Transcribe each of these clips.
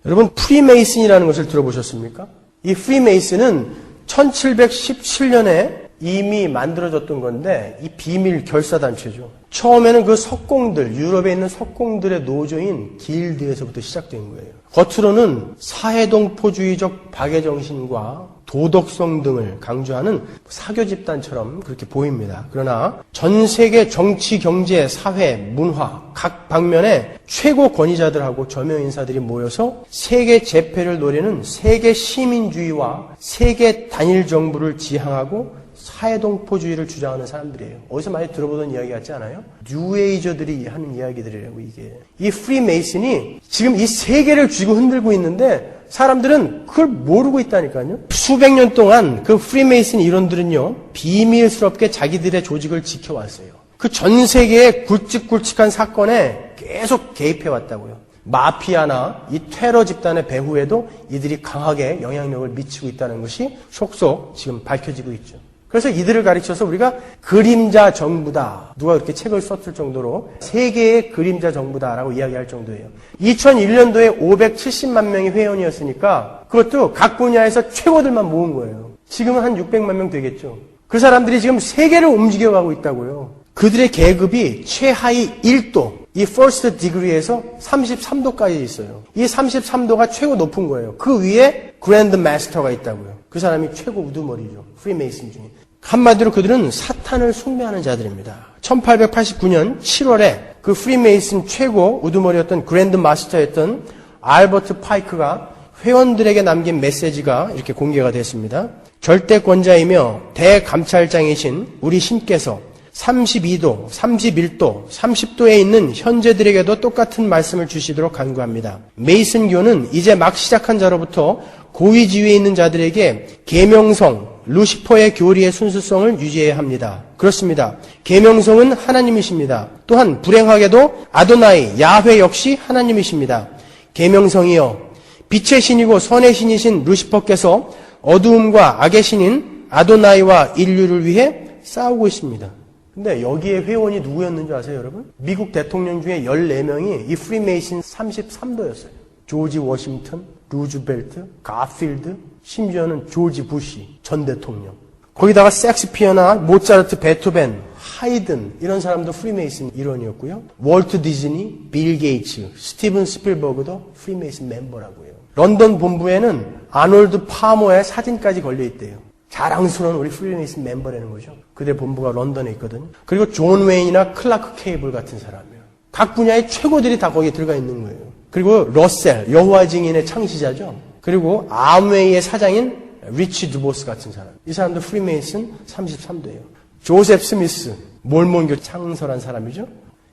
여러분, 프리메이슨이라는 것을 들어보셨습니까? 이 프리메이슨은 1717년에 이미 만들어졌던 건데 이 비밀 결사단체죠. 처음에는 그 석공들, 유럽에 있는 석공들의 노조인 길드에서부터 시작된 거예요. 겉으로는 사회동포주의적 박애정신과 도덕성 등을 강조하는 사교 집단처럼 그렇게 보입니다. 그러나 전 세계 정치, 경제, 사회, 문화 각 방면에 최고 권위자들하고 저명 인사들이 모여서 세계 재패를 노리는 세계 시민주의와 세계 단일 정부를 지향하고 사회동포주의를 주장하는 사람들이에요. 어디서 많이 들어보던 이야기 같지 않아요? 뉴에이저들이 하는 이야기들이라고 이게. 이 프리메이슨이 지금 이 세계를 쥐고 흔들고 있는데 사람들은 그걸 모르고 있다니까요. 수백 년 동안 그 프리메이슨 이론들은요, 비밀스럽게 자기들의 조직을 지켜왔어요. 그 전 세계의 굵직굵직한 사건에 계속 개입해왔다고요. 마피아나 이 테러 집단의 배후에도 이들이 강하게 영향력을 미치고 있다는 것이 속속 지금 밝혀지고 있죠. 그래서 이들을 가르쳐서 우리가 그림자 정부다. 누가 그렇게 책을 썼을 정도로 세계의 그림자 정부다라고 이야기할 정도예요. 2001년도에 570만 명이 회원이었으니까 그것도 각 분야에서 최고들만 모은 거예요. 지금은 한 600만 명 되겠죠. 그 사람들이 지금 세계를 움직여가고 있다고요. 그들의 계급이 최하위 1도, 이 first degree에서 33도까지 있어요. 이 33도가 최고 높은 거예요. 그 위에 그랜드 마스터가 있다고요. 그 사람이 최고 우두머리죠. 프리메이슨 중에. 한마디로 그들은 사탄을 숭배하는 자들입니다. 1889년 7월에 그 프리메이슨 최고 우두머리였던 그랜드 마스터였던 알버트 파이크가 회원들에게 남긴 메시지가 이렇게 공개가 됐습니다. 절대권자이며 대감찰장이신 우리 신께서 32도, 31도, 30도에 있는 현재들에게도 똑같은 말씀을 주시도록 간구합니다. 메이슨교는 이제 막 시작한 자로부터 고위지위에 있는 자들에게 계명성, 루시퍼의 교리의 순수성을 유지해야 합니다. 그렇습니다. 계명성은 하나님이십니다. 또한 불행하게도 아도나이, 야훼 역시 하나님이십니다. 계명성이여, 빛의 신이고 선의 신이신 루시퍼께서 어두움과 악의 신인 아도나이와 인류를 위해 싸우고 있습니다. 근데 여기에 회원이 누구였는지 아세요, 여러분? 미국 대통령 중에 14명이 이 프리메이슨 33도였어요. 조지 워싱턴, 루즈벨트, 가필드, 심지어는 조지 부시 전 대통령. 거기다가 섹스피어나 모차르트, 베토벤, 하이든 이런 사람도 프리메이슨 일원이었고요. 월트 디즈니, 빌 게이츠, 스티븐 스필버그도 프리메이슨 멤버라고요. 런던 본부에는 아놀드 파머의 사진까지 걸려있대요. 자랑스러운 우리 프리메이슨 멤버라는 거죠. 그들의 본부가 런던에 있거든요. 그리고 존 웨인이나 클라크 케이블 같은 사람이에요. 각 분야의 최고들이 다 거기에 들어가 있는 거예요. 그리고 러셀, 여호와 증인의 창시자죠. 그리고 암웨이의 사장인 리치 두보스 같은 사람. 이 사람도 프리메이슨 33도예요. 조셉 스미스, 몰몬교 창설한 사람이죠.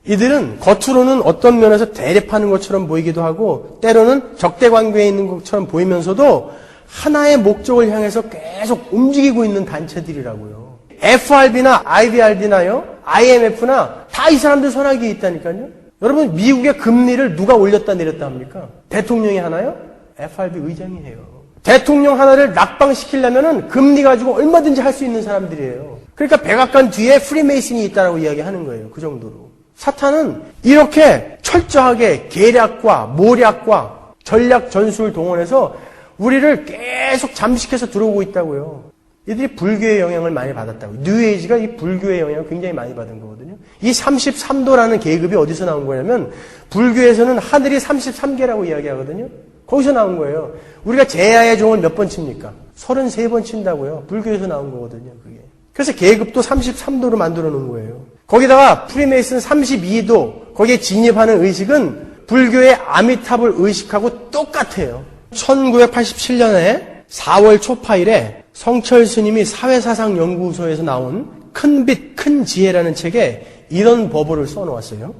이들은 겉으로는 어떤 면에서 대립하는 것처럼 보이기도 하고 때로는 적대 관계에 있는 것처럼 보이면서도 하나의 목적을 향해서 계속 움직이고 있는 단체들이라고요. FRB나 IBRD나요, IMF나 다 이 사람들 손아귀에 있다니까요. 여러분, 미국의 금리를 누가 올렸다 내렸다 합니까? 대통령이 하나요? FRB 의장이 해요. 대통령 하나를 낙방시키려면 금리 가지고 얼마든지 할 수 있는 사람들이에요. 그러니까 백악관 뒤에 프리메이슨이 있다라고 이야기하는 거예요. 그 정도로. 사탄은 이렇게 철저하게 계략과 모략과 전략 전술을 동원해서 우리를 계속 잠식해서 들어오고 있다고요. 이들이 불교의 영향을 많이 받았다고요. 뉴에이지가 이 불교의 영향을 굉장히 많이 받은 거거든요. 이 33도라는 계급이 어디서 나온 거냐면 불교에서는 하늘이 33개라고 이야기하거든요. 거기서 나온 거예요. 우리가 제야의 종을 몇 번 칩니까? 33번 친다고요. 불교에서 나온 거거든요. 그게. 그래서 계급도 33도로 만들어 놓은 거예요. 거기다가 프리메이슨 32도 거기에 진입하는 의식은 불교의 아미타불 의식하고 똑같아요. 1987년에 4월 초파일에 성철 스님이 사회사상연구소에서 나온 큰 빛, 큰 지혜라는 책에 이런 법어를 써놓았어요.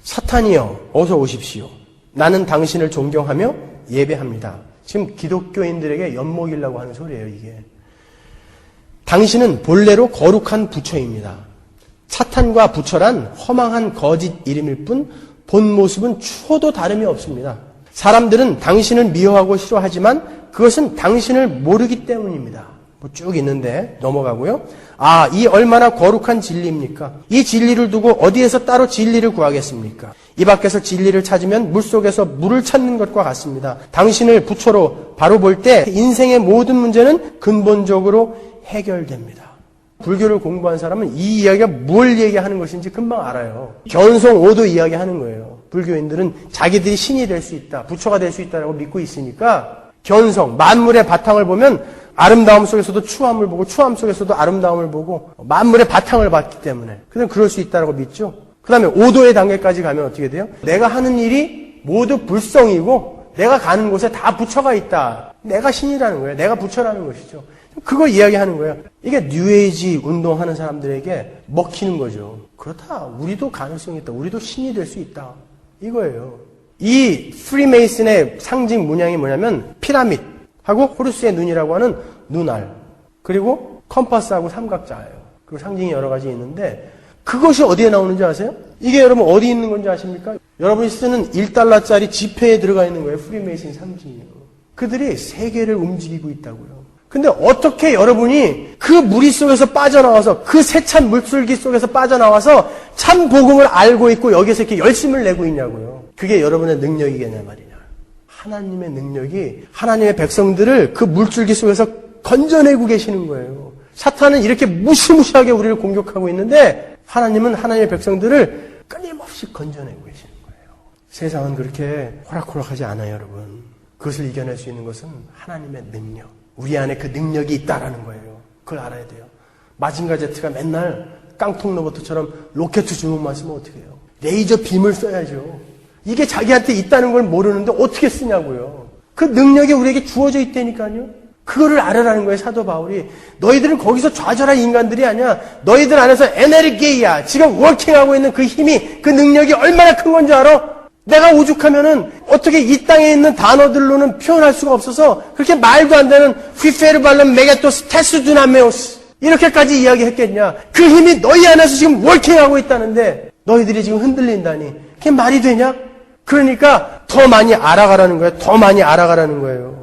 사탄이여 어서 오십시오. 나는 당신을 존경하며 예배합니다. 지금 기독교인들에게 엿먹이려고 하는 소리예요, 이게. 당신은 본래로 거룩한 부처입니다. 사탄과 부처란 허망한 거짓 이름일 뿐 본 모습은 추호도 다름이 없습니다. 사람들은 당신을 미워하고 싫어하지만 그것은 당신을 모르기 때문입니다. 뭐 쭉 있는데 넘어가고요. 이 얼마나 거룩한 진리입니까? 이 진리를 두고 어디에서 따로 진리를 구하겠습니까? 이 밖에서 진리를 찾으면 물속에서 물을 찾는 것과 같습니다. 당신을 부처로 바로 볼 때 인생의 모든 문제는 근본적으로 해결됩니다. 불교를 공부한 사람은 이 이야기가 뭘 얘기하는 것인지 금방 알아요. 견성 오도 이야기하는 거예요. 불교인들은 자기들이 신이 될 수 있다, 부처가 될 수 있다라고 믿고 있으니까 견성, 만물의 바탕을 보면 아름다움 속에서도 추함을 보고 추함 속에서도 아름다움을 보고 만물의 바탕을 봤기 때문에 그냥 그럴 수 있다라고 믿죠. 그 다음에 오도의 단계까지 가면 어떻게 돼요? 내가 하는 일이 모두 불성이고 내가 가는 곳에 다 부처가 있다. 내가 신이라는 거예요. 내가 부처라는 것이죠. 그걸 이야기하는 거예요. 이게 뉴에이지 운동하는 사람들에게 먹히는 거죠. 그렇다. 우리도 가능성이 있다. 우리도 신이 될 수 있다. 이거예요. 이 프리메이슨의 상징 문양이 뭐냐면 피라밋하고 호루스의 눈이라고 하는 눈알, 그리고 컴파스하고 삼각자예요. 그 상징이 여러 가지 있는데 그것이 어디에 나오는지 아세요? 이게 여러분 어디 있는 건지 아십니까? 여러분이 쓰는 1달러짜리 지폐에 들어가 있는 거예요. 프리메이슨 상징이요. 그들이 세계를 움직이고 있다고요. 근데 어떻게 여러분이 그 무리 속에서 빠져나와서 그 세찬 물줄기 속에서 빠져나와서 참 복음을 알고 있고 여기서 이렇게 열심을 내고 있냐고요. 그게 여러분의 능력이겠냐 말이냐. 하나님의 능력이 하나님의 백성들을 그 물줄기 속에서 건져내고 계시는 거예요. 사탄은 이렇게 무시무시하게 우리를 공격하고 있는데 하나님은 하나님의 백성들을 끊임없이 건져내고 계시는 거예요. 세상은 그렇게 호락호락하지 않아요, 여러분. 그것을 이겨낼 수 있는 것은 하나님의 능력. 우리 안에 그 능력이 있다라는 거예요. 그걸 알아야 돼요. 마징가 제트가 맨날 깡통 로봇처럼 로켓 주문만 쓰면 어떻게 해요? 레이저 빔을 써야죠. 이게 자기한테 있다는 걸 모르는데 어떻게 쓰냐고요. 그 능력이 우리에게 주어져 있다니까요. 그거를 알아라는 거예요, 사도 바울이. 너희들은 거기서 좌절한 인간들이 아니야. 너희들 안에서 에네르기야. 지금 워킹하고 있는 그 힘이, 그 능력이 얼마나 큰 건지 알아? 내가 오죽하면은 어떻게 이 땅에 있는 단어들로는 표현할 수가 없어서 그렇게 말도 안 되는 휘페르발름 메게토스 테스두나메오스 이렇게까지 이야기했겠냐. 그 힘이 너희 안에서 지금 워킹하고 있다는데 너희들이 지금 흔들린다니 그게 말이 되냐? 그러니까 더 많이 알아가라는 거예요. 더 많이 알아가라는 거예요.